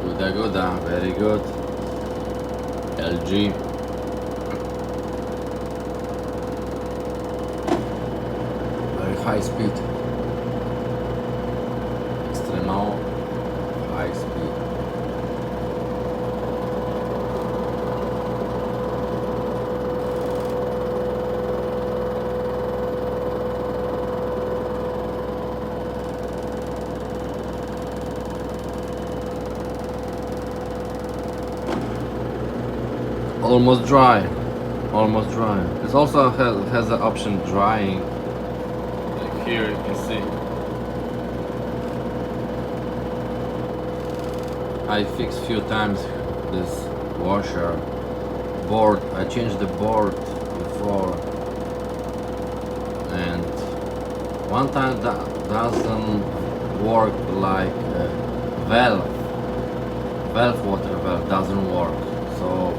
Good, very good. LG. Very high speed. Extremo high speed. Almost dry. Almost dry. It also has the option drying. Like here you can see. I fixed few times this washer board. I changed the board before, and one time that doesn't work, like valve water valve doesn't work. So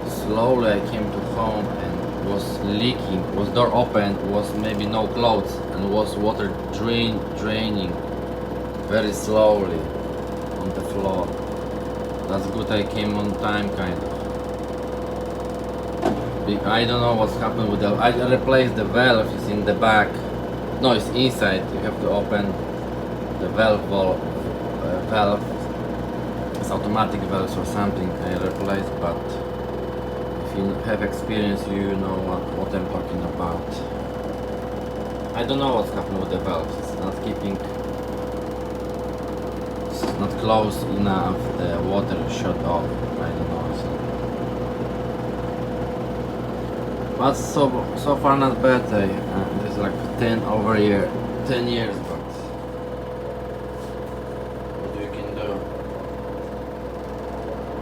slowly I came to home and was leaking, was door open, was maybe no clothes, and was water draining very slowly on the floor. That's good I came on time, kind of. I don't know what's happened with the... I replaced the valve, it's in the back. No, it's inside. You have to open the valve. It's automatic valves or something I replaced, but if you have experience, you know what I'm talking about. I don't know what's happening with the valves. It's not keeping... It's not close enough. The water shut off. I don't know. But so far not bad. It's like 10 years